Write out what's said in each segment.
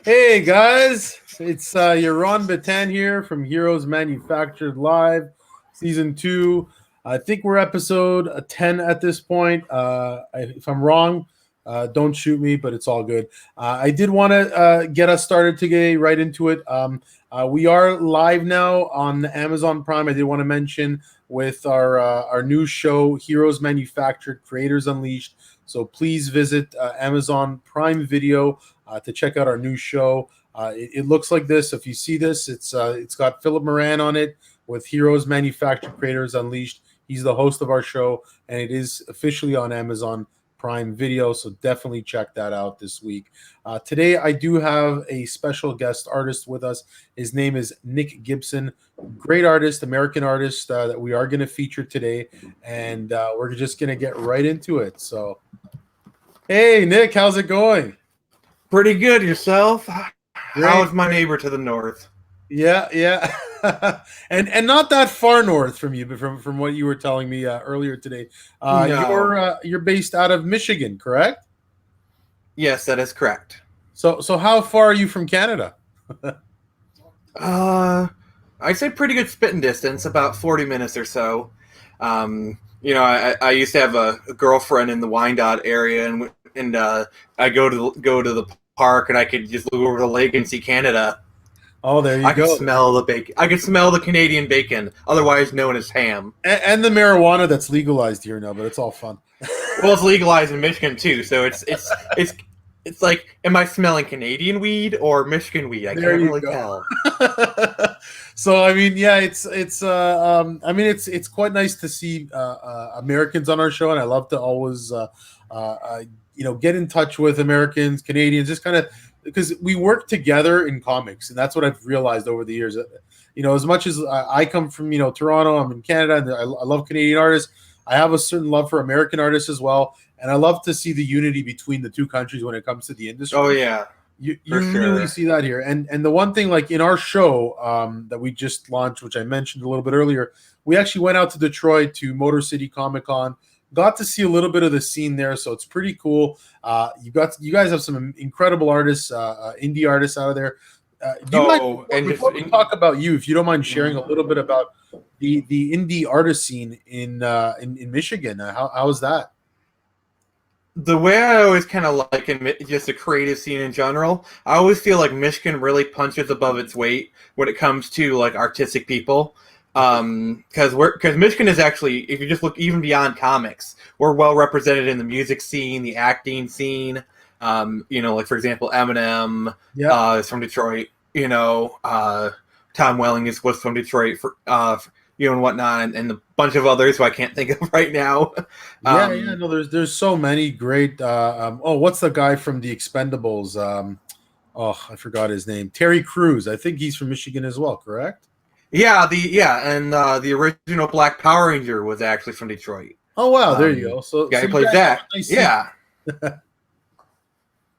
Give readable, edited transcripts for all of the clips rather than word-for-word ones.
Hey guys, it's your Ron Batan here from Heroes Manufactured Live, Season 2. I think we're episode 10 at this point. If I'm wrong, don't shoot me, but it's all good. I did want to get us started today, right into it. We are live now on Amazon Prime. I did want to mention with our new show, Heroes Manufactured, Creators Unleashed. So please visit Amazon Prime Video to check out our new show. It looks like this. If you see this, it's got Philip Moran on it with Heroes Manufactured Creators Unleashed. He's the host of our show, and it is officially on Amazon Prime Video, so definitely check that out this week. Today, I do have a special guest artist with us. His name is Nick Gibson, great artist, American artist that we are going to feature today, and we're just going to get right into it. So, hey, Nick, how's it going? Pretty good. Yourself? How's my neighbor to the north? Yeah. and not that far north from you, but from what you were telling me earlier today. No. You're based out of Michigan, correct? Yes, that is correct. So how far are you from Canada? I'd say pretty good spitting distance, about 40 minutes or so. I used to have a girlfriend in the Wyandotte area, and I go to the park, and I could just look over the lake and see Canada. Oh, there you go. I could smell the bacon. I could smell the Canadian bacon, otherwise known as ham. And the marijuana that's legalized here now, but it's all fun. Well, it's legalized in Michigan too, so it's like, am I smelling Canadian weed or Michigan weed? I can't really tell. So I mean, yeah, it's quite nice to see Americans on our show, and I love to always get in touch with Americans, Canadians, just kind of because we work together in comics, and that's what I've realized over the years. As much as I come from Toronto, I'm in Canada, and I love Canadian artists. I have a certain love for American artists as well, and I love to see the unity between the two countries when it comes to the industry. Oh yeah. You really see that here. And the one thing, like in our show that we just launched, which I mentioned a little bit earlier, we actually went out to Detroit to Motor City Comic Con, got to see a little bit of the scene there. So it's pretty cool. You guys have some incredible artists, indie artists out of there. Before we talk about you, if you don't mind sharing a little bit about the indie artist scene in Michigan, how is that? The way I always kind of like in just the creative scene in general, I always feel like Michigan really punches above its weight when it comes to like artistic people. Because Michigan is actually, if you just look even beyond comics, we're well represented in the music scene, the acting scene. Like for example, Eminem is from Detroit. Tom Welling was from Detroit and whatnot, and a bunch of others who I can't think of right now. No, there's so many great. What's the guy from the Expendables? I forgot his name. Terry Crews. I think he's from Michigan as well, correct? The original Black Power Ranger was actually from Detroit. Oh wow, there you go. So he played that. Yeah.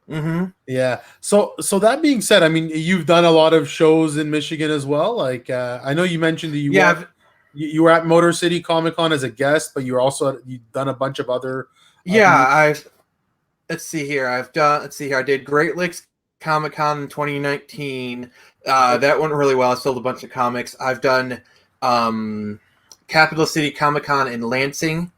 Mm-hmm. Yeah. So that being said, I mean, you've done a lot of shows in Michigan as well. Like I know you mentioned that you were at Motor City Comic Con as a guest, but you've done a bunch of other. Let's see here. I did Great Lakes Comic Con in 2019. That went really well. I sold a bunch of comics. I've done Capital City Comic Con in Lansing.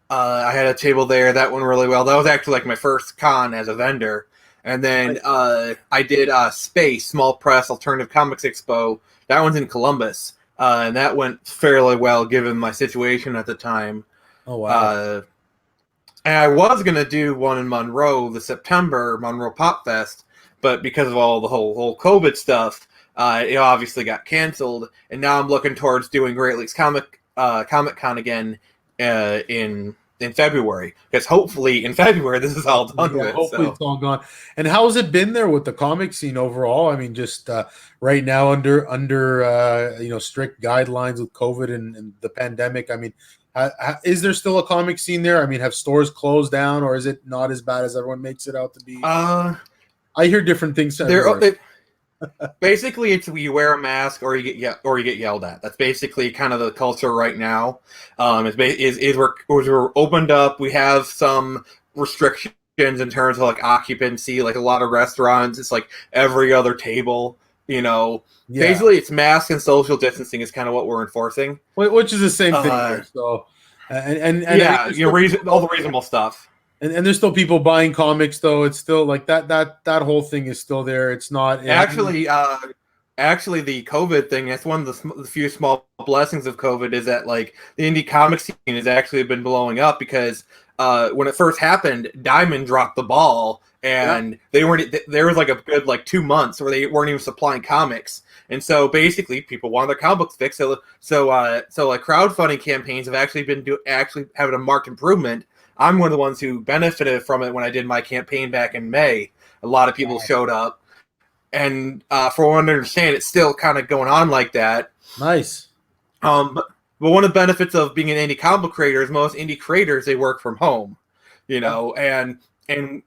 I had a table there. That went really well. That was actually like my first con as a vendor. And then I did Space Small Press Alternative Comics Expo. That one's in Columbus. And that went fairly well given my situation at the time. Oh, wow. And I was going to do one in Monroe, the September Monroe Pop Fest. But because of all the whole COVID stuff, it obviously got canceled. And now I'm looking towards doing Great Lakes Comic Con again in February, because hopefully in February this is all done with. Hopefully it's all gone. And how has it been there with the comic scene overall? I mean, just right now under strict guidelines with COVID and the pandemic. I mean, Is there still a comic scene there? I mean, have stores closed down, or is it not as bad as everyone makes it out to be? I hear different things. Basically, it's you wear a mask or you get yelled at. That's basically kind of the culture right now. We're opened up. We have some restrictions in terms of like occupancy. Like a lot of restaurants, it's like every other table. Basically, it's mask and social distancing is kind of what we're enforcing, which is the same thing here. So, and all the reasonable stuff. And there's still people buying comics, though. It's still like that whole thing is still there. It's not actually the COVID thing. That's one of the few small blessings of COVID is that like the indie comic scene has actually been blowing up because when it first happened, Diamond dropped the ball and there was like a good like 2 months where they weren't even supplying comics. And so basically people wanted their comic books fixed. So like crowdfunding campaigns have actually been having a marked improvement. I'm one of the ones who benefited from it when I did my campaign back in May. A lot of people showed up. And for one to understand, it's still kind of going on like that. Nice. But one of the benefits of being an indie comic book creator is most indie creators, they work from home. And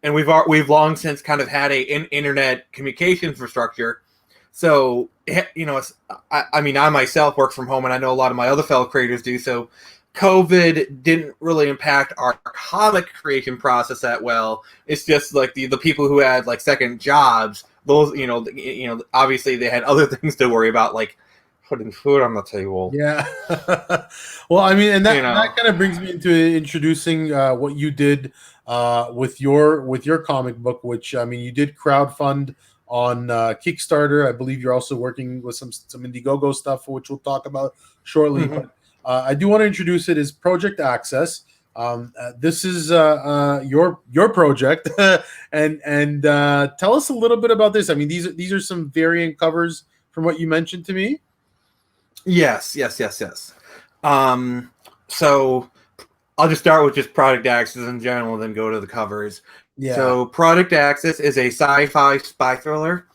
we've long since kind of had an internet communication infrastructure. So, I myself work from home, and I know a lot of my other fellow creators do. So COVID didn't really impact our comic creation process that well. It's just like the people who had like second jobs, those, obviously they had other things to worry about, like putting food on the table. Yeah. Well, I mean, and that kind of brings me into introducing what you did with your comic book, which, I mean, you did crowdfund on Kickstarter. I believe you're also working with some Indiegogo stuff, which we'll talk about shortly. Mm-hmm. But I do want to introduce it as Project Access. This is your project, and tell us a little bit about this. I mean, these are some variant covers from what you mentioned to me. Yes. So I'll just start with just Project Access in general, and then go to the covers. Yeah. So Project Access is a sci-fi spy thriller.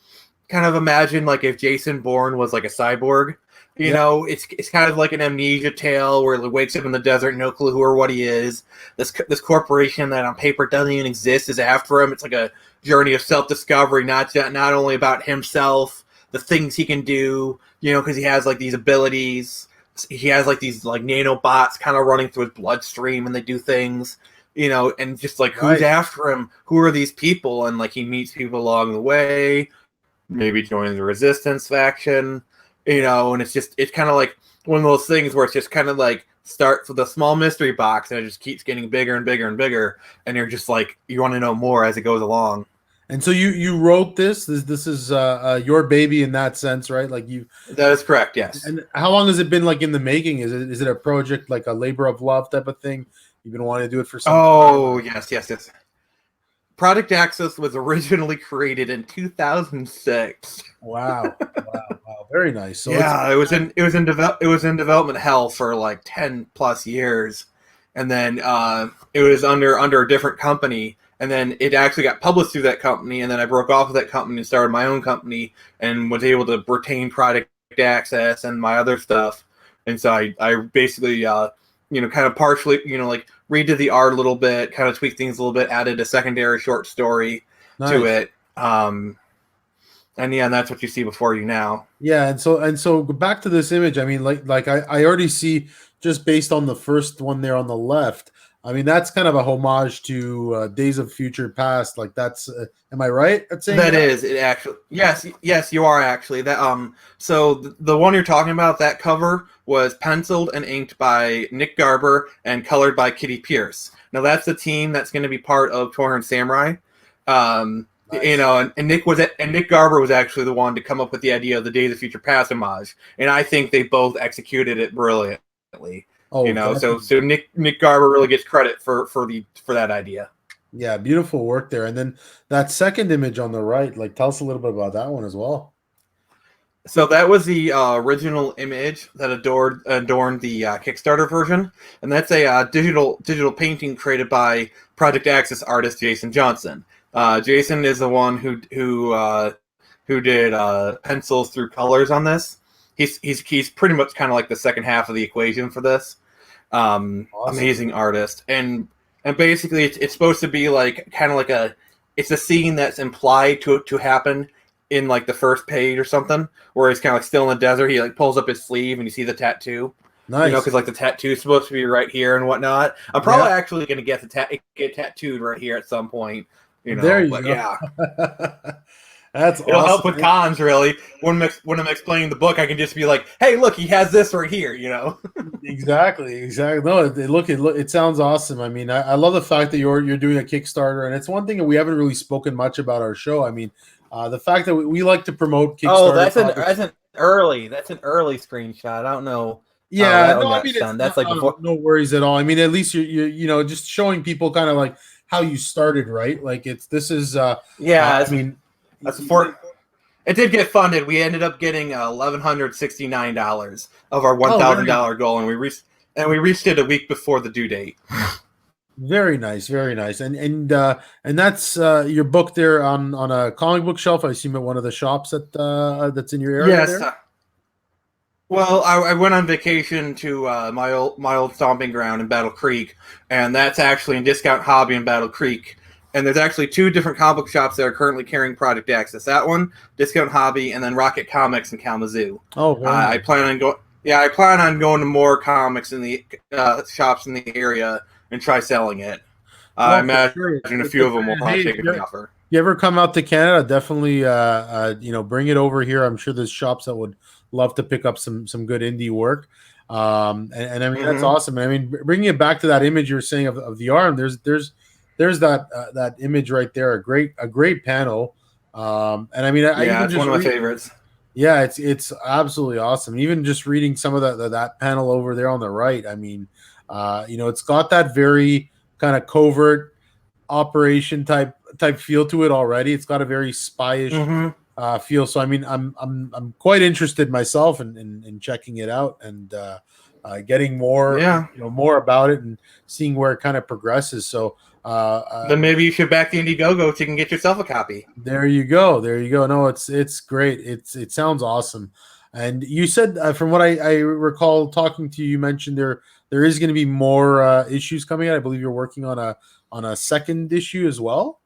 Kind of imagine like if Jason Bourne was like a cyborg. It's kind of like an amnesia tale where he wakes up in the desert, no clue who or what he is. This corporation that on paper doesn't even exist is after him. It's like a journey of self-discovery, not only about himself, the things he can do, because he has like these abilities. He has like these like nanobots kind of running through his bloodstream, and they do things, and just like who's after him? Who are these people? And like he meets people along the way, maybe joins the resistance faction. And it's kind of like one of those things where it's just kind of like starts with a small mystery box and it just keeps getting bigger and bigger and bigger. And you're just like, you want to know more as it goes along. And so you wrote this is your baby in that sense, right? Like that is correct. Yes. And how long has it been like in the making? Is it a project, like a labor of love type of thing? You've been wanting to do it for some time? Yes. Project Access was originally created in 2006. Wow. Very nice. So it was in development hell for like 10 plus years, and then it was under a different company, and then it actually got published through that company, and then I broke off of that company and started my own company and was able to retain Project Access and my other stuff. And so I basically kind of partially like redid the art a little bit, kind of tweaked things a little bit, added a secondary short story to it. And that's what you see before you now. Yeah, and so back to this image. I mean, like I already see, just based on the first one there on the left. I mean, that's kind of a homage to Days of Future Past. Like that's, am I right at saying that? Is it actually? Yes, you are actually. That so the one you're talking about, that cover was penciled and inked by Nick Garber and colored by Kitty Pierce. Now that's the team that's going to be part of Torn Samurai. Nice. And Nick Garber was actually the one to come up with the idea of the Days of Future Past homage, and I think they both executed it brilliantly. So Nick Garber really gets credit for that idea. Yeah, beautiful work there. And then that second image on the right, like tell us a little bit about that one as well. So that was the original image that adorned the Kickstarter version, and that's a digital painting created by Project Access artist Jason Johnson. Jason is the one who did pencils through colors on this. He's pretty much kind of like the second half of the equation for this. Awesome. Amazing artist, and basically it's supposed to be like kind of like it's a scene that's implied to happen in like the first page or something, where he's kind of like still in the desert. He like pulls up his sleeve and you see the tattoo. Nice. You know, because like the tattoo's supposed to be right here and whatnot. I'm probably actually going to get get tattooed right here at some point. You know, there you but go. yeah, that's it'll awesome. help with cons really. When I'm explaining the book, I can just be like, "Hey, look, he has this right here." You know. Exactly. No, it sounds awesome. I mean, I love the fact that you're doing a Kickstarter, and it's one thing that we haven't really spoken much about our show. I mean, the fact that we like to promote Kickstarter. Oh, that's an early screenshot. I don't know. Yeah, no, I mean, that's like before. No worries at all. I mean, at least you're just showing people kind of like how you started, right? Like I mean, that's before. It did get funded. We ended up getting $1,169 of our $1,000 goal, and we reached it a week before the due date. Very nice, very nice. And that's your book there on a comic book shelf. I assume at one of the shops that's in your area. Yes. Well, I went on vacation to my old stomping ground in Battle Creek, and that's actually in Discount Hobby in Battle Creek. And there's actually 2 different comic book shops that are currently carrying Project Access. That one, Discount Hobby, and then Rocket Comics in Kalamazoo. Oh, I plan on going. Yeah, I plan on going to more comics in the shops in the area and try selling it. I imagine a few of them will probably take the offer. You ever come out to Canada? Definitely, bring it over here. I'm sure there's shops that would love to pick up some good indie work. And I mean, that's awesome. I mean, bringing it back to that image you were saying of the arm, there's that image right there. A great panel. And I mean, it's one of my favorites. Yeah, it's absolutely awesome. Even just reading some of that panel over there on the right, I mean, it's got that very kind of covert operation type feel to it already. It's got a very spyish feel. So I mean, I'm quite interested myself in checking it out and getting more more about it and seeing where it kind of progresses. So then maybe you should back the Indiegogo so you can get yourself a copy. There you go. No, it's great. It sounds awesome. And you said from what I recall talking to you, you mentioned there is going to be more issues coming out. I believe you're working on a second issue as well.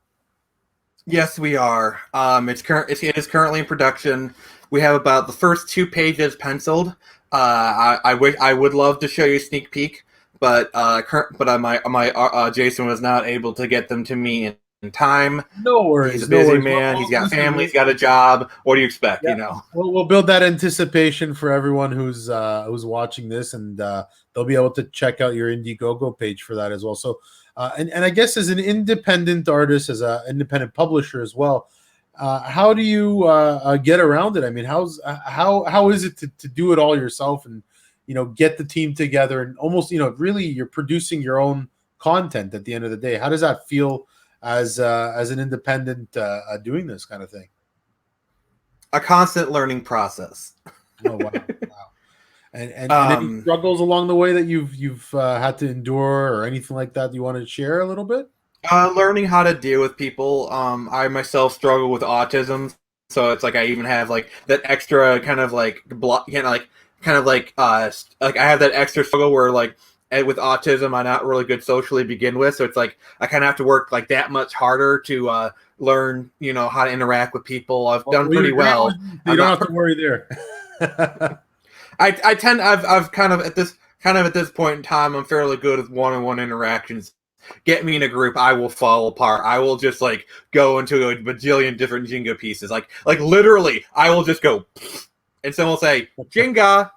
Yes, we are. It is currently in production. We have about the first 2 pages penciled. I would love to show you a sneak peek, but my Jason was not able to get them to me in time. No worries. He's a busy man. He's got family. He's got a job. What do you expect? Yeah. You know. We'll build that anticipation for everyone who's watching this, and they'll be able to check out your Indiegogo page for that as well. So, and I guess as an independent artist, as an independent publisher as well, how do you get around it? I mean, how is it to do it all yourself and get the team together and almost really you're producing your own content at the end of the day? How does that feel as an independent doing this kind of thing? A constant learning process. Oh wow! And any struggles along the way that you've had to endure or anything like that you want to share a little bit? Learning how to deal with people. I myself struggle with autism, so it's like I even have like that extra kind of like I have that extra struggle where like with autism I'm not really good socially to begin with, so it's like I kind of have to work like that much harder to learn how to interact with people. I've done pretty well. You don't have to worry there. I've kind of at this point in time I'm fairly good with one-on-one interactions. Get me in a group, I will fall apart. I will just like go into a bajillion different Jenga pieces. Like literally, I will just go, and someone will say Jenga.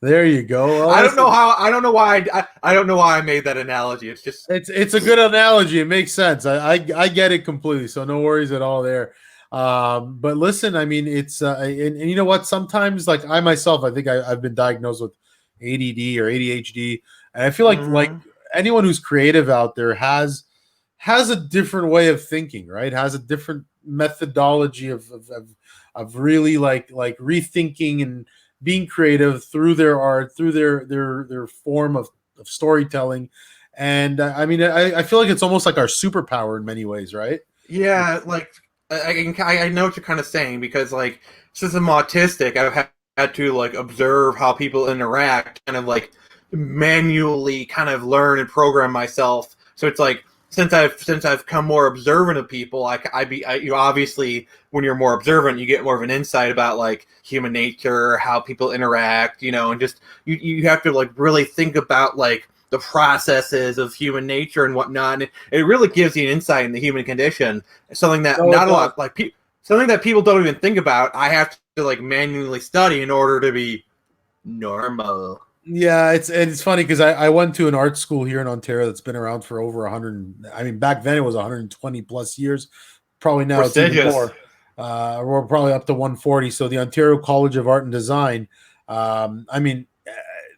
There you go. Well, I don't know why I made that analogy. It's just it's a good analogy. It makes sense. I get it completely. So no worries at all there. But listen, I mean, it's and you know what? Sometimes, like I myself, I think I've been diagnosed with ADD or ADHD, and I feel like anyone who's creative out there has a different way of thinking, right? Has a different methodology of really like rethinking and being creative through their art, through their form of storytelling. And I mean, I feel like it's almost like our superpower in many ways, right? Yeah, like I know what you're kind of saying, because like since I'm autistic, I've had to like observe how people interact, kind of like manually kind of learn and program myself. So it's like since I've come more observant of people, you obviously when you're more observant, you get more of an insight about like human nature, how people interact, and just you have to like really think about like the processes of human nature and whatnot. And it really gives you an insight in the human condition, something that something that people don't even think about. I have to like manually study in order to be normal. Yeah, it's funny because I went to an art school here in Ontario that's been around for over 100. I mean, back then it was 120 plus years. Probably now it's even more. We're probably up to 140. So the Ontario College of Art and Design. I mean,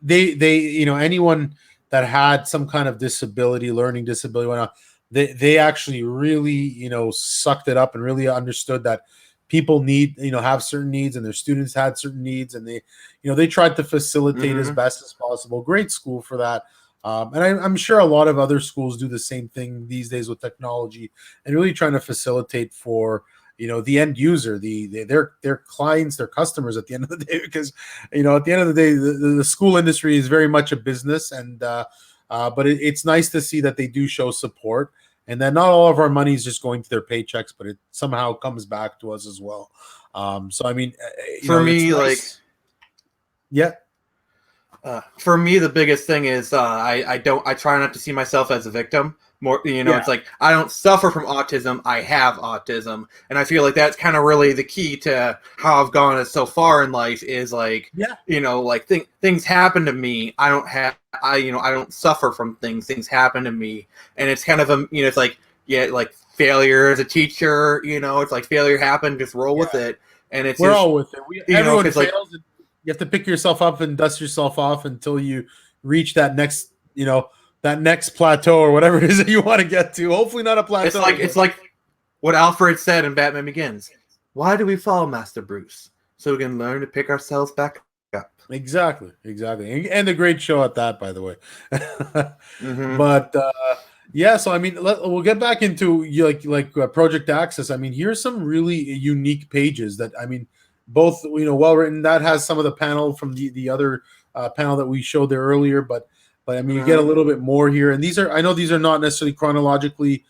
they anyone that had some kind of disability, learning disability, whatnot, they actually really sucked it up and really understood that people need have certain needs, and their students had certain needs, and they tried to facilitate as best as possible. Great school for that. And I'm sure a lot of other schools do the same thing these days with technology, and really trying to facilitate for the end user, their clients, their customers at the end of the day, because at the end of the day the school industry is very much a business, and but it's nice to see that they do show support, and that not all of our money is just going to their paychecks, but it somehow comes back to us as well. So I mean, for me, nice. For me, the biggest thing is I try not to see myself as a victim. More, it's like I don't suffer from autism. I have autism, and I feel like that's kind of really the key to how I've gone so far in life. Is like, like things happen to me. I don't suffer from things. Things happen to me, and it's kind of it's like like failure as a teacher. It's like failure happened. Just roll with it, and we're all with it. Everyone fails. Like, you have to pick yourself up and dust yourself off until you reach that next, that next plateau or whatever it is that you want to get to. Hopefully not a plateau. It's like what Alfred said in Batman Begins. Why do we fall, Master Bruce? So we can learn to pick ourselves back up. Exactly. And a great show at that, by the way. But yeah, so I mean, we'll get back into like Project Access. I mean, here's some really unique pages that, I mean, both well written. That has some of the panel from the other panel that we showed there earlier, but I mean, you get a little bit more here. And I know these are not necessarily chronologically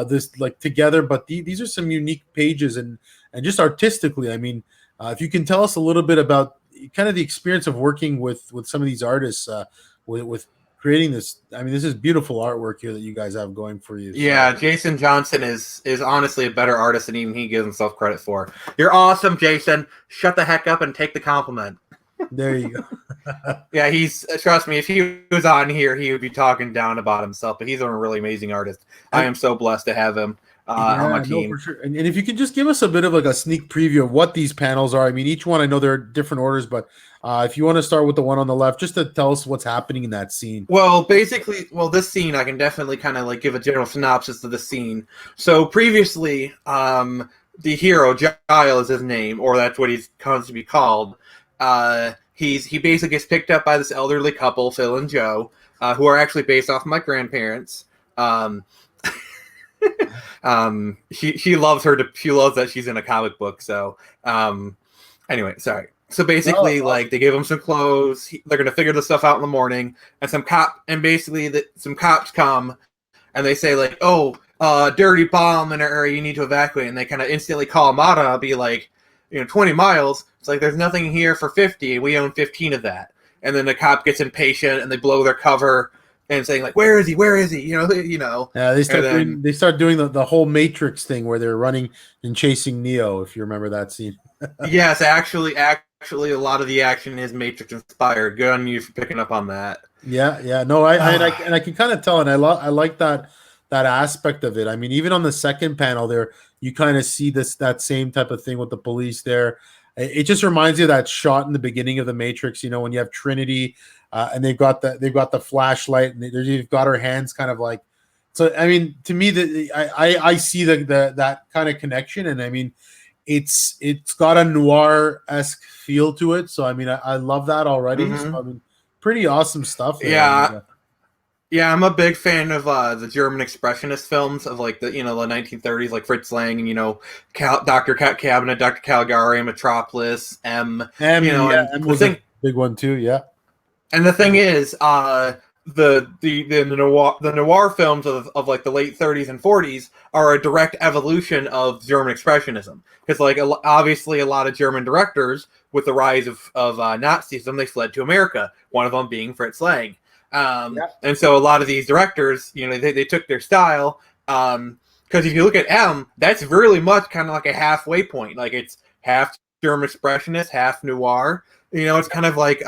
this like together, but these are some unique pages, and just artistically. I mean, if you can tell us a little bit about kind of the experience of working with some of these artists with creating this. I mean, this is beautiful artwork here that you guys have going for you. Yeah, Jason Johnson is honestly a better artist than even he gives himself credit for. You're awesome, Jason. Shut the heck up and take the compliment. There you go. Yeah, trust me, if he was on here, he would be talking down about himself, but he's a really amazing artist. I am so blessed to have him on my team. No, for sure. And if you could just give us a bit of like a sneak preview of what these panels are. I mean, each one, I know they're different orders, but if you want to start with the one on the left, just to tell us what's happening in that scene. Well, basically, this scene, I can definitely kind of like give a general synopsis of the scene. So previously, the hero, Giles is his name, or that's what he's comes to be called. He basically gets picked up by this elderly couple, Phil and Joe, who are actually based off of my grandparents. She loves that she's in a comic book. So, anyway, sorry. So basically, like they give him some clothes. They're gonna figure this stuff out in the morning, and some cops come, and they say like, "Oh, dirty bomb in our area. You need to evacuate." And they kind of instantly call him out. I'll be like, 20 miles. It's like there's nothing here for 50. We own 15 of that. And then the cop gets impatient, and they blow their cover and saying like, "Where is he? Where is he?" Yeah, they start doing the whole Matrix thing where they're running and chasing Neo. If you remember that scene. Yes, actually, a lot of the action is Matrix inspired. Good on you for picking up on that. Yeah. No, I can kind of tell, and I like that aspect of it. I mean, even on the second panel there, you kind of see that same type of thing with the police there. It just reminds you of that shot in the beginning of the Matrix. When you have Trinity, and they've got the flashlight, and they've got her hands kind of like. So I mean, to me, I see that kind of connection, and I mean, it's got a noir-esque feel to it. So I mean, I love that already. So I mean, pretty awesome stuff there. Yeah, I'm a big fan of the German expressionist films of like the 1930s, like Fritz Lang and Dr. Cabinet, Dr. Caligari, Metropolis, M. M was a big one too. Yeah. And the thing is, the noir films of like the late 30s and 40s are a direct evolution of German expressionism, because like obviously a lot of German directors, with the rise of Nazism, they fled to America, one of them being Fritz Lang. And so a lot of these directors, you know, they took their style, because if you look at M, that's really much kind of like a halfway point. Like it's half German expressionist, half noir. You know, it's kind of like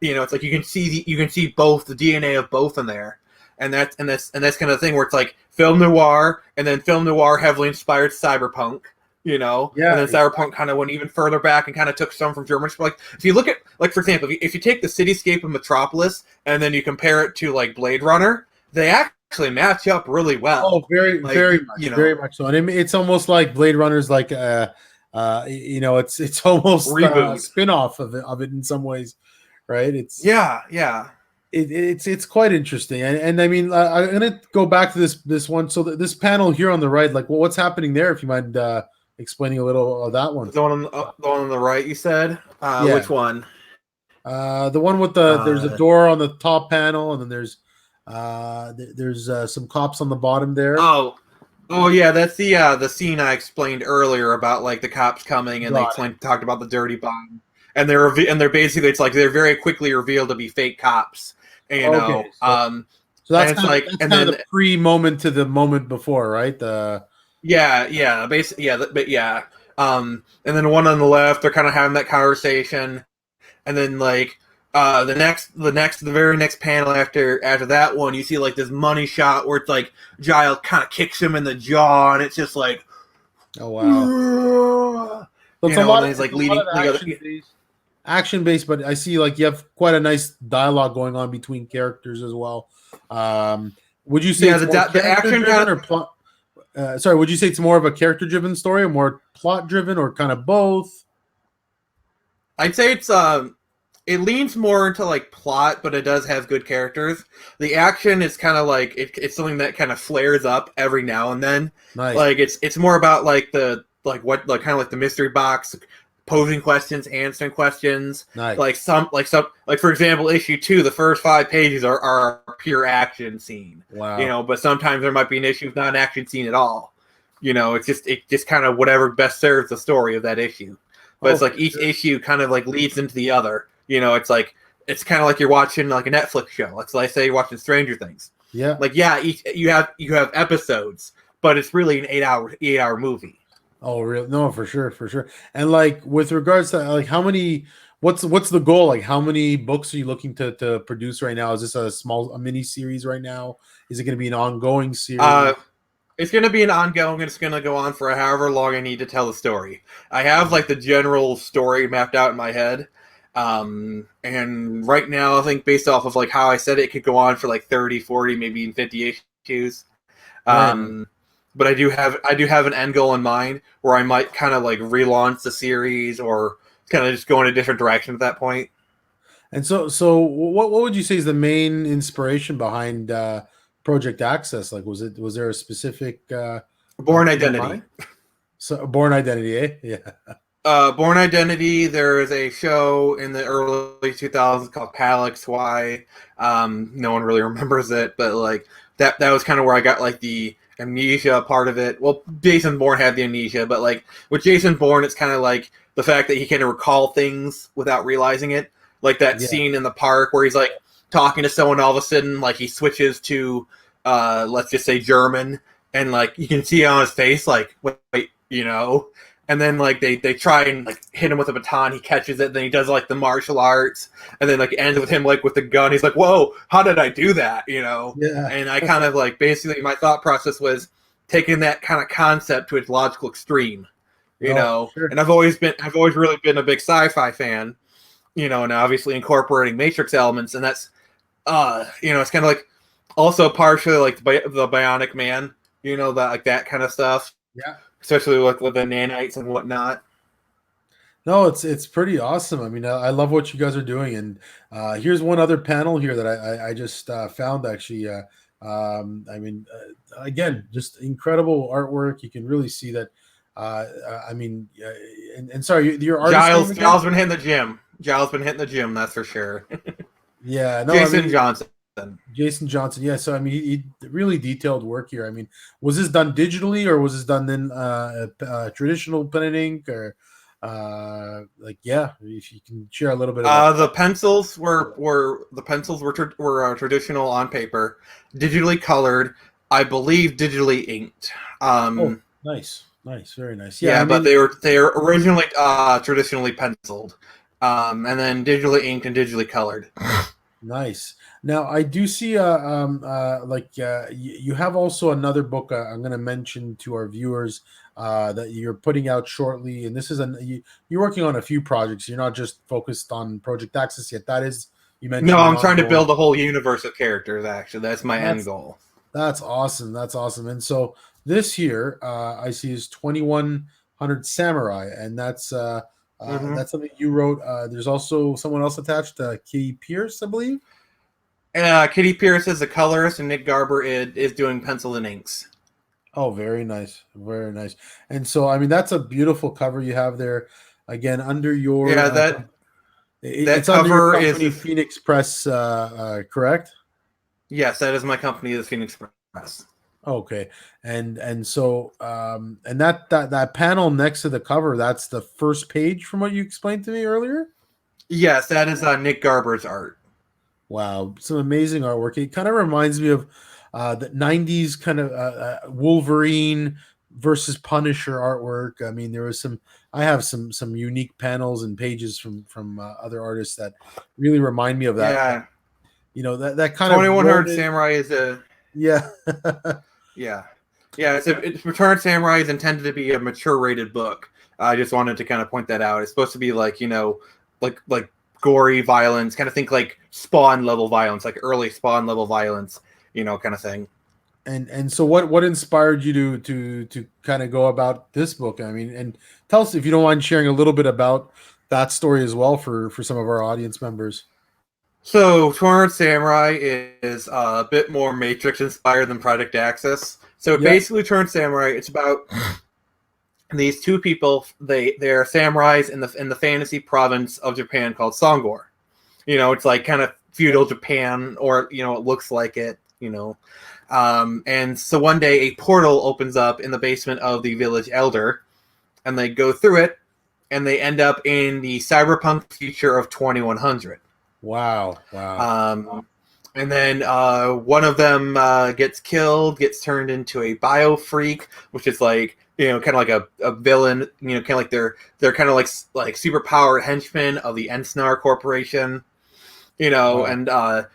you know, it's like you can see both the DNA of both in there, and that's kind of the thing where it's like film noir, and then film noir heavily inspired cyberpunk, you know, and then cyberpunk kind of went even further back and kind of took some from German. Like if you look at, like, for example, if you take the cityscape of Metropolis and then you compare it to like Blade Runner, they actually match up really well. Oh, very much, you know, very much so. And it's almost like Blade Runner's like you know, it's almost a spin-off of it in some ways. Right? It's it's quite interesting, and I mean, I'm gonna go back to this one. So this panel here on the right, like, well, what's happening there? If you mind explaining a little of that one. The one on the right, you said. Yeah. Which one? The one with there's a door on the top panel, and then there's some cops on the bottom there. Oh yeah, that's the scene I explained earlier about like the cops coming and talked about the dirty bomb. And they're basically, it's like they're very quickly revealed to be fake cops. You know, so that's kind of, and then the pre-moment to the moment before, right? Basically, and then one on the left, they're kind of having that conversation, and then like the very next panel after that one, you see like this money shot where it's like Giles kind of kicks him in the jaw, and it's just like, oh wow. So it's a lot of, he's like leading action-based, but I see like you have quite a nice dialogue going on between characters as well. Would you say it's the action driven or plot? Sorry, would you say it's more of a character-driven story, or more plot-driven, or kind of both? I'd say it's it leans more into like plot, but it does have good characters. The action is kind of like it's something that kind of flares up every now and then. Nice. Like it's more about like the kind of like the mystery box, posing questions, answering questions. Nice. Like for example, issue 2, the first 5 pages are a pure action scene. Wow. You know, but sometimes there might be an issue with not an action scene at all. You know, it's just kind of whatever best serves the story of that issue. But it's like each issue kind of like leads into the other. You know, it's kind of like you're watching like a Netflix show. Let's say you're watching Stranger Things. Yeah. Like you have episodes, but it's really an 8-hour movie. Oh, really? No, for sure. And like with regards to like how many, what's the goal? Like how many books are you looking to produce right now? Is this a mini series right now? Is it going to be an ongoing series? It's going to be an ongoing, and it's going to go on for however long I need to tell the story. I have like the general story mapped out in my head. And right now I think based off of like how I said it could go on for like 30, 40, maybe even 50 issues. But I do have an end goal in mind where I might kind of like relaunch the series or kind of just go in a different direction at that point. And so what would you say is the main inspiration behind Project Access? Like was there a specific Born Identity? So Born Identity, eh? Yeah. Born Identity. There is a show in the early 2000s called Palix Y. No one really remembers it, but like that was kind of where I got like the amnesia part of it. Well, Jason Bourne had the amnesia, but like with Jason Bourne, it's kind of like the fact that he can recall things without realizing it. Like that scene in the park where he's like talking to someone, all of a sudden like he switches to let's just say German, and like you can see on his face like wait, you know. And then like they try and like hit him with a baton, he catches it, then he does like the martial arts, and then like ends with him like with the gun. He's like, "Whoa, how did I do that?" You know? Yeah. And I kind of like basically my thought process was taking that kind of concept to its logical extreme, you know. Sure. And I've always really been a big sci-fi fan, you know, and obviously incorporating Matrix elements, and that's you know, it's kind of like also partially like the Bionic Man, you know, that kind of stuff. Yeah. Especially with the nanites and whatnot. No, it's pretty awesome. I mean, I love what you guys are doing. And here's one other panel here that I just found actually. I mean, again, just incredible artwork. You can really see that. I mean, and sorry, your artist. Giles been hitting the gym. Giles been hitting the gym. That's for sure. Yeah, no, I Jason mean Johnson. Jason Johnson. Yeah, so I mean, he really detailed work here. I mean, was this done digitally or was this done in traditional pen and ink or like yeah? If you can share a little bit about The pencils were traditional on paper, digitally colored, I believe digitally inked. Oh, Um, nice, nice, very nice. Yeah, I yeah, but mean, they were originally traditionally penciled, and then digitally inked and digitally colored. nice. Now I do see you have also another book I'm going to mention to our viewers that you're putting out shortly, and this is you're working on a few projects. You're not just focused on Project Access yet. That is, you No, mentioned, I'm your trying to ongoing. build a whole universe of characters. Actually, that's my end That's goal. that's awesome. That's awesome. And so this here, I see is 2100 Samurai, and Hmm. that's something you wrote. There's also someone else attached, Key Pierce, I believe. Kitty Pierce is the colorist, and Nick Garber is doing pencil and inks. Oh, very nice, very nice. And so, I mean, that's a beautiful cover you have there. Again, under your Yeah, that it's under your cover company, is Phoenix Press, correct? yes, that is my company, the Phoenix Press. Okay, and so and that panel next to the cover, that's the first page from what you explained to me earlier. Yes, that is Nick Garber's art. Wow, some amazing artwork. It kind of reminds me of the '90s kind of Wolverine versus Punisher artwork. I mean, there was some. I have some unique panels and pages from other artists that really remind me of that. Yeah, That kind of 2100 rolling. Samurai is a Yeah. yeah, yeah. It's Return Samurai is intended to be a mature rated book. I just wanted to kind of point that out. It's supposed to be like like gory violence, kind of think like Spawn level violence, like early Spawn level violence, kind of thing. And so what inspired you to kind of go about this book? I mean, and tell us if you don't mind sharing a little bit about that story as well for some of our audience members. So, Torrent Samurai is a bit more Matrix inspired than Project Access. So, Yeah. basically, Torrent Samurai, it's about these two people. They're samurais in the fantasy province of Japan called Songor. It's like kind of feudal Japan, or it looks like it. And so one day a portal opens up in the basement of the village elder, and they go through it, and they end up in the cyberpunk future of 2100. Wow. Wow. And then one of them gets killed, gets turned into a bio freak, which is like kind of like a villain. Kind of like they're kind of like super powered henchmen of the Ensnar Corporation. Wow.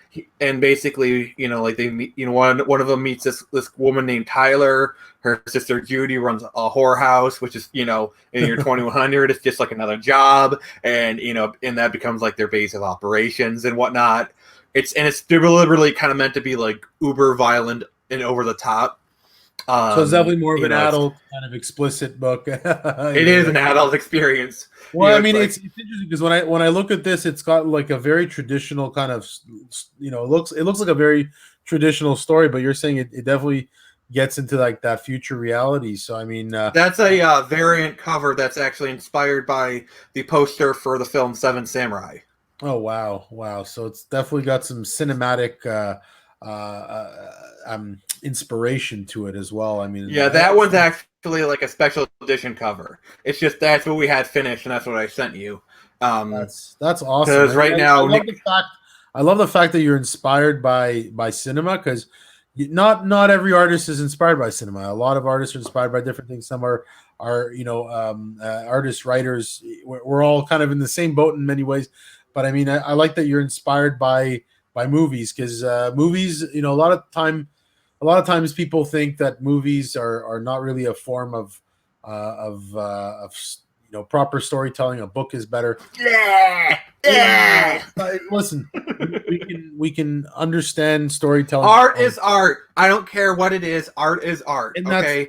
And basically like they meet. One of them meets this woman named Tyler. Her sister Judy runs a whorehouse, which is in your 2100, it's just like another job, and that becomes like their base of operations and whatnot. It's deliberately kind of meant to be like uber violent and over the top. So it's definitely more of an It's adult kind of explicit book. it is an adult experience. Well, I It's mean, like it's interesting because when I look at this, it's got like a very traditional kind of, it looks like a very traditional story, but you're saying it definitely gets into like that future reality. So I mean, that's a variant cover that's actually inspired by the poster for the film Seven Samurai. oh wow, wow. So it's definitely got some cinematic inspiration to it as well. I mean, Yeah, that one's actually like a special edition cover. It's just that's what we had finished, and that's what I sent you. that's awesome. Because And right I now, love the Nick, fact I love the fact that you're inspired by cinema because not every artist is inspired by cinema. A lot of artists are inspired by different things. Some are artists, writers. We're all kind of in the same boat in many ways. But I mean, I like that you're inspired by movies because movies, a lot of times people think that movies are not really a form of proper storytelling. A book is better. yeah, Yeah, yeah. but listen, we can understand storytelling Art on, is art. I don't care what it is. Art is art. and that's Okay,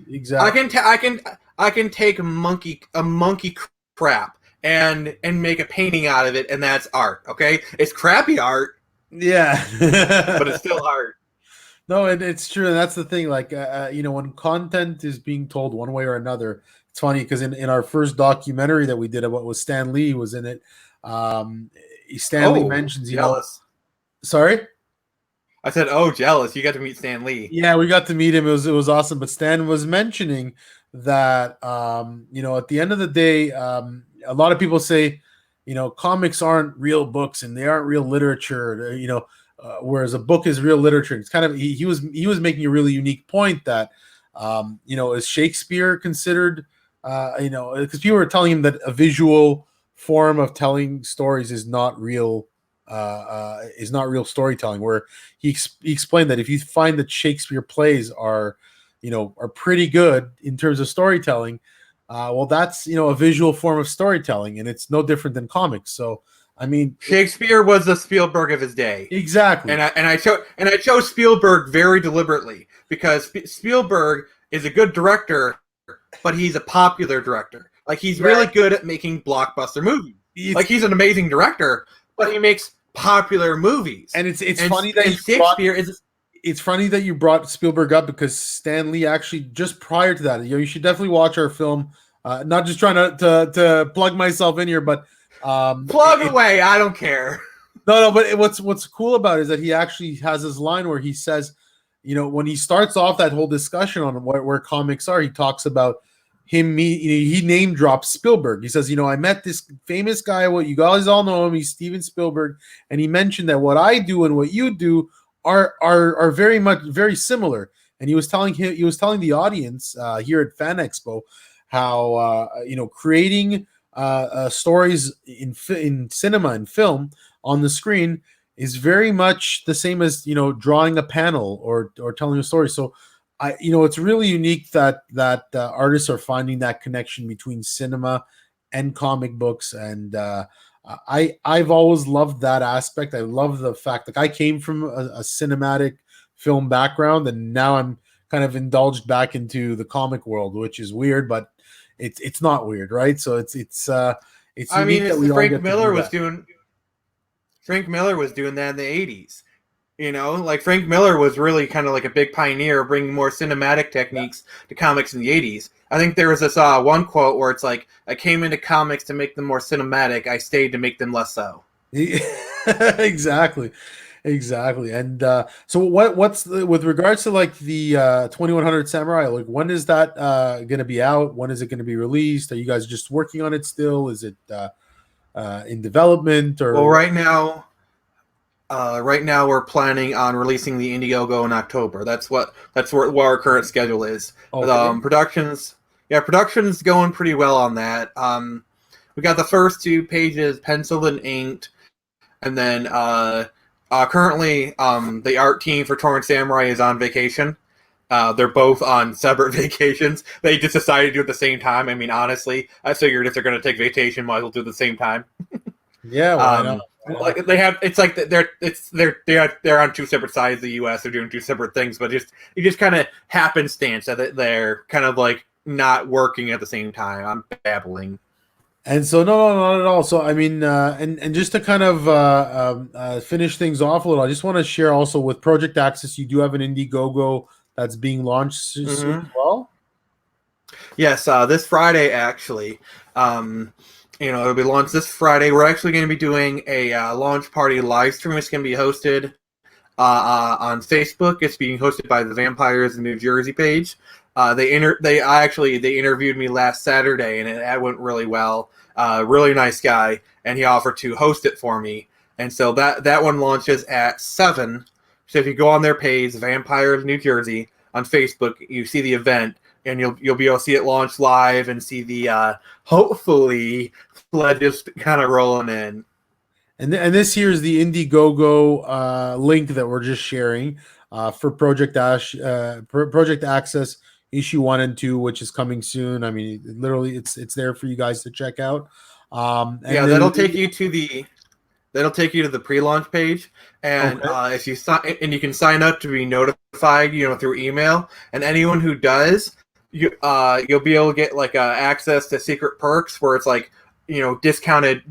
exactly. I can take a monkey crap and make a painting out of it, and that's art. Okay, it's crappy art, Yeah. but it's still art. No, it's true, and that's the thing. Like, when content is being told one way or another, it's funny because in our first documentary that we did about with Stan Lee was in it. Um, Stanley Oh, mentions, jealous. Sorry. I said, oh, jealous. You got to meet Stan Lee. Yeah, we got to meet him. It was awesome. But Stan was mentioning that at the end of the day, a lot of people say, comics aren't real books and they aren't real literature. Whereas a book is real literature. It's kind of he was making a really unique point that is Shakespeare considered because people were telling him that a visual form of telling stories is not real storytelling, where he explained that if you find that Shakespeare plays are pretty good in terms of storytelling, well, that's a visual form of storytelling, and it's no different than comics. So I mean, Shakespeare was the Spielberg of his day. Exactly. And I chose Spielberg very deliberately because Spielberg is a good director, but he's a popular director. Like, he's really good at making blockbuster movies. He's an amazing director, but he makes popular movies. And it's funny that it's funny that you brought Spielberg up, because Stan Lee actually, just prior to that, you should definitely watch our film. Not just trying to plug myself in here, but plug away. I don't care. No, but what's cool about it is that he actually has this line where he says, when he starts off that whole discussion on where comics are, he talks about he name drops Spielberg. He says, I met this famous guy. Well, you guys all know him. He's Steven Spielberg, and he mentioned that what I do and what you do are very similar. And he was telling the audience here at Fan Expo how creating stories in cinema and film on the screen is very much the same as drawing a panel or telling a story. So it's really unique that artists are finding that connection between cinema and comic books, and I've always loved that aspect. I love the fact that I came from a cinematic film background, and now I'm kind of indulged back into the comic world, which is weird, but it's not weird, right? So it's I mean, it's that Frank Miller was doing. Frank Miller was doing that in the 80s. Like, Frank Miller was really kind of like a big pioneer of bringing more cinematic techniques to comics in the 80s. I think there was this one quote where it's like, I came into comics to make them more cinematic. I stayed to make them less so. Exactly. And so what's with regards to like the 2100 Samurai, like, when is that going to be out? When is it going to be released? Are you guys just working on it still? Is it in development? Or well, right now we're planning on releasing the Indiegogo in October. That's what our current schedule is. Okay. Production's going pretty well on that. We got the first 2 pages penciled and inked, and then currently the art team for Torn Samurai is on vacation. They're both on separate vacations. They just decided to do it at the same time. I mean, honestly, I figured if they're going to take vacation, might as well do it at the same time. Yeah, why not? Like, it's like they're on 2 separate sides of the U.S. They're doing 2 separate things, but it just kind of happenstance that they're kind of like not working at the same time. I'm babbling. And so no, not at all. So I mean, and just to kind of finish things off a little, I just want to share also with Project Access, you do have an Indiegogo that's being launched soon as well. Yes, this Friday actually. It'll be launched this Friday. We're actually going to be doing a launch party live stream. It's going to be hosted on Facebook. It's being hosted by the Vampires in New Jersey page. They interviewed me last Saturday, and it went really well. Really nice guy, and he offered to host it for me. And so that one launches at 7. So if you go on their page, Vampires New Jersey, on Facebook, you see the event, and you'll be able to see it launch live and see the hopefully pledges kind of rolling in. And this here is the Indiegogo link that we're just sharing for Project Access issue 1 and 2, which is coming soon. I mean, literally, it's there for you guys to check out. That'll take you to the pre-launch page, and okay. If you you can sign up to be notified, through email. And anyone who does, you'll be able to get like access to secret perks where it's like discounted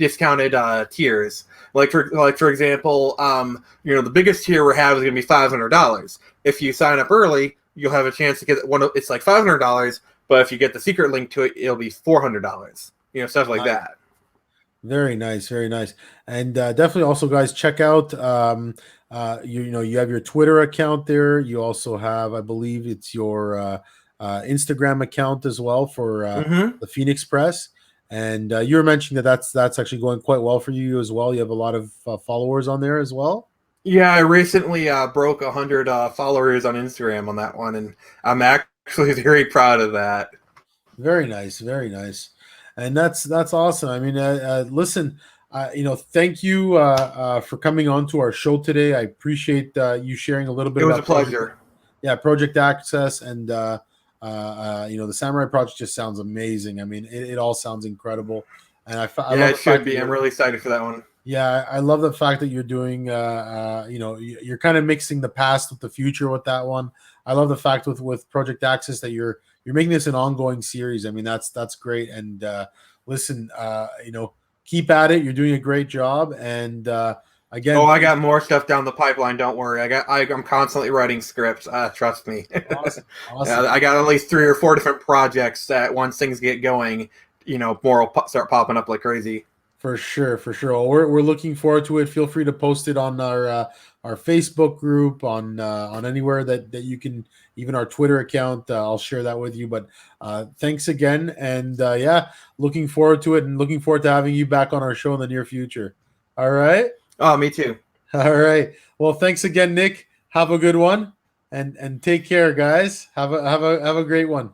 tiers. Like for example, the biggest tier we have is going to be $500. If you sign up early, you'll have a chance to get it's like $500, but if you get the secret link to it, it'll be $400. Stuff like that. Very nice, very nice, and definitely also, guys, check out. You have your Twitter account there. You also have, I believe, it's your Instagram account as well for Hmm. the Phoenix Press. And you were mentioning that that's actually going quite well for you as well. You have a lot of followers on there as well. Yeah, I recently broke 100 followers on Instagram on that one, and I'm actually very proud of that. Very nice, very nice, and that's awesome. I mean, listen, thank you for coming on to our show today. I appreciate you sharing a little bit It was a about pleasure. Project Access, and the Samurai Project just sounds amazing. I mean, it all sounds incredible, and I Yeah, love it the fact should that be. I'm really excited for that one. I love the fact that you're doing, you're kind of mixing the past with the future with that one. I love the fact with Project Access that you're making this an ongoing series. I mean, that's great. And listen, keep at it. You're doing a great job. And Oh, again, I thanks. got more stuff down the pipeline. Don't worry. I'm constantly writing scripts. Trust me. Awesome, Yeah, awesome. I got at least 3 or 4 different projects that once things get going, more will start popping up like crazy. For sure, for sure. Well, we're looking forward to it. Feel free to post it on our Facebook group, on anywhere that you can, even our Twitter account. I'll share that with you. But thanks again, and looking forward to it, and looking forward to having you back on our show in the near future. All right, Oh, me too. all right. Well, thanks again, Nick. Have a good one, and take care, guys. Have a great one.